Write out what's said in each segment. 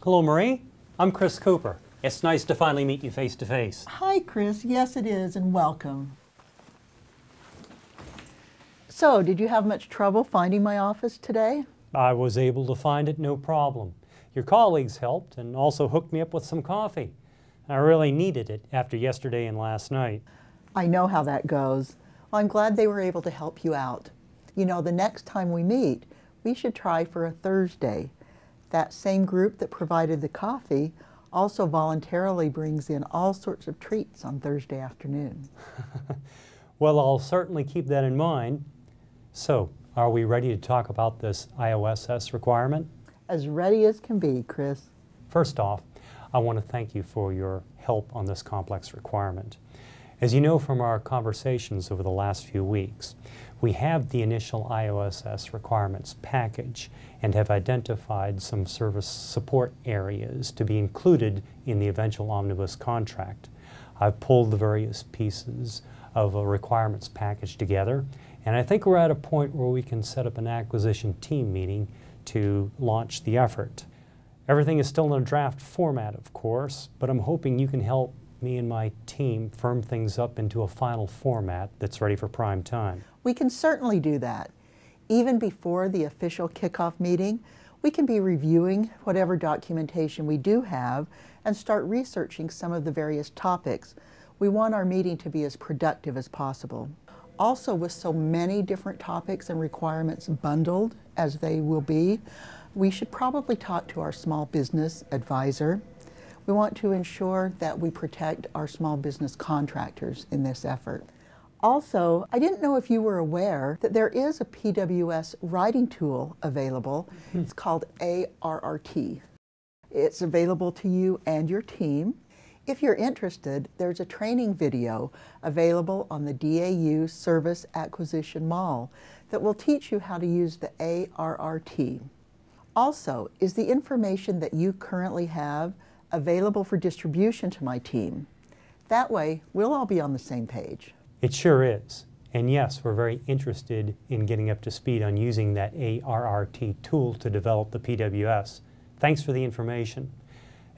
Hello, Marie. I'm Chris Cooper. It's nice to finally meet you face to face. Hi, Chris. Yes, it is, and welcome. So, did you have much trouble finding my office today? I was able to find it no problem. Your colleagues helped and also hooked me up with some coffee. I really needed it after yesterday and last night. I know how that goes. Well, I'm glad they were able to help you out. You know, the next time we meet, we should try for a Thursday. That same group that provided the coffee also voluntarily brings in all sorts of treats on Thursday afternoon. Well, I'll certainly keep that in mind. So, are we ready to talk about this IOSS requirement? As ready as can be, Chris. First off, I want to thank you for your help on this complex requirement. As you know from our conversations over the last few weeks, we have the initial IOSS requirements package and have identified some service support areas to be included in the eventual omnibus contract. I've pulled the various pieces of a requirements package together, and I think we're at a point where we can set up an acquisition team meeting to launch the effort. Everything is still in a draft format, of course, but I'm hoping you can help me and my team firm things up into a final format that's ready for prime time. We can certainly do that. Even before the official kickoff meeting, we can be reviewing whatever documentation we do have and start researching some of the various topics. We want our meeting to be as productive as possible. Also, with so many different topics and requirements bundled as they will be, we should probably talk to our small business advisor. We want to ensure that we protect our small business contractors in this effort. Also, I didn't know if you were aware that there is a PWS writing tool available. It's called ARRT. It's available to you and your team. If you're interested, there's a training video available on the DAU Service Acquisition Mall that will teach you how to use the ARRT. Also, is the information that you currently have available for distribution to my team? That way, we'll all be on the same page. It sure is. And yes, we're very interested in getting up to speed on using that ARRT tool to develop the PWS. Thanks for the information.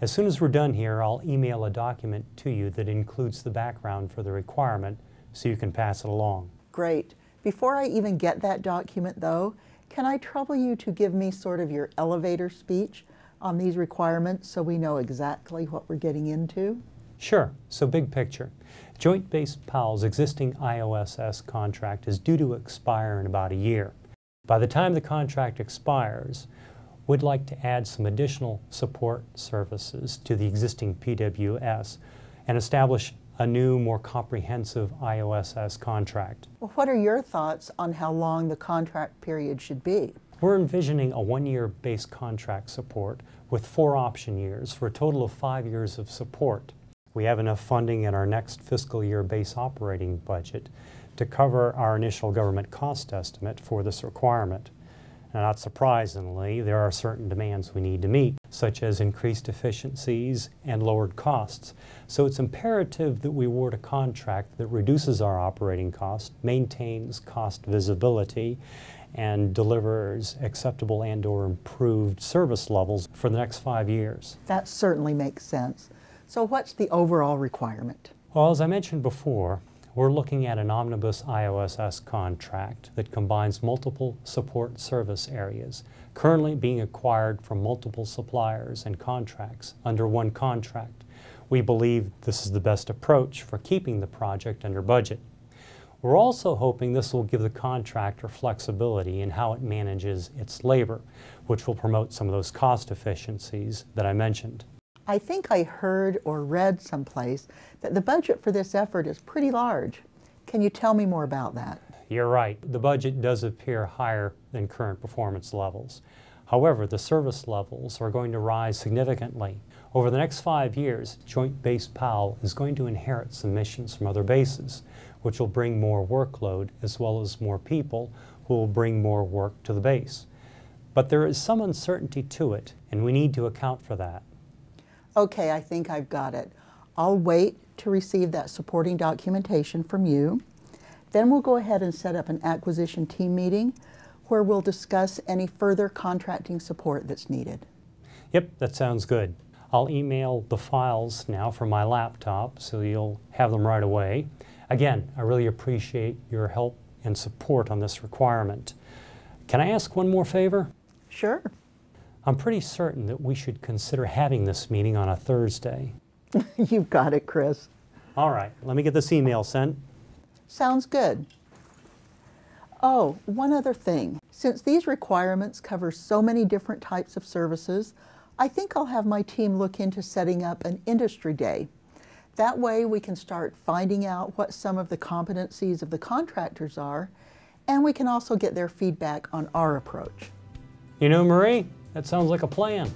As soon as we're done here, I'll email a document to you that includes the background for the requirement so you can pass it along. Great. Before I even get that document though, can I trouble you to give me sort of your elevator speech on these requirements so we know exactly what we're getting into? Sure. So big picture. Joint Base PAL's existing IOSS contract is due to expire in about a year. By the time the contract expires, we'd like to add some additional support services to the existing PWS and establish a new, more comprehensive IOSS contract. Well, what are your thoughts on how long the contract period should be? We're envisioning a 1-year base contract support with 4 option years for a total of 5 years of support. We have enough funding in our next fiscal year base operating budget to cover our initial government cost estimate for this requirement. Now, not surprisingly, there are certain demands we need to meet, such as increased efficiencies and lowered costs. So it's imperative that we award a contract that reduces our operating cost, maintains cost visibility, and delivers acceptable and/or improved service levels for the next 5 years. That certainly makes sense. So what's the overall requirement? Well, as I mentioned before, we're looking at an omnibus IOSS contract that combines multiple support service areas, currently being acquired from multiple suppliers and contracts under one contract. We believe this is the best approach for keeping the project under budget. We're also hoping this will give the contractor flexibility in how it manages its labor, which will promote some of those cost efficiencies that I mentioned. I think I heard or read someplace that the budget for this effort is pretty large. Can you tell me more about that? You're right. The budget does appear higher than current performance levels. However, the service levels are going to rise significantly. Over the next 5 years, Joint Base PAL is going to inherit some missions from other bases, which will bring more workload as well as more people who will bring more work to the base. But there is some uncertainty to it, and we need to account for that. Okay, I think I've got it. I'll wait to receive that supporting documentation from you. Then we'll go ahead and set up an acquisition team meeting where we'll discuss any further contracting support that's needed. Yep, that sounds good. I'll email the files now from my laptop so you'll have them right away. Again, I really appreciate your help and support on this requirement. Can I ask one more favor? Sure. I'm pretty certain that we should consider having this meeting on a Thursday. You've got it, Chris. All right, let me get this email sent. Sounds good. Oh, one other thing. Since these requirements cover so many different types of services, I think I'll have my team look into setting up an industry day. That way we can start finding out what some of the competencies of the contractors are, and we can also get their feedback on our approach. You know, Marie, that sounds like a plan.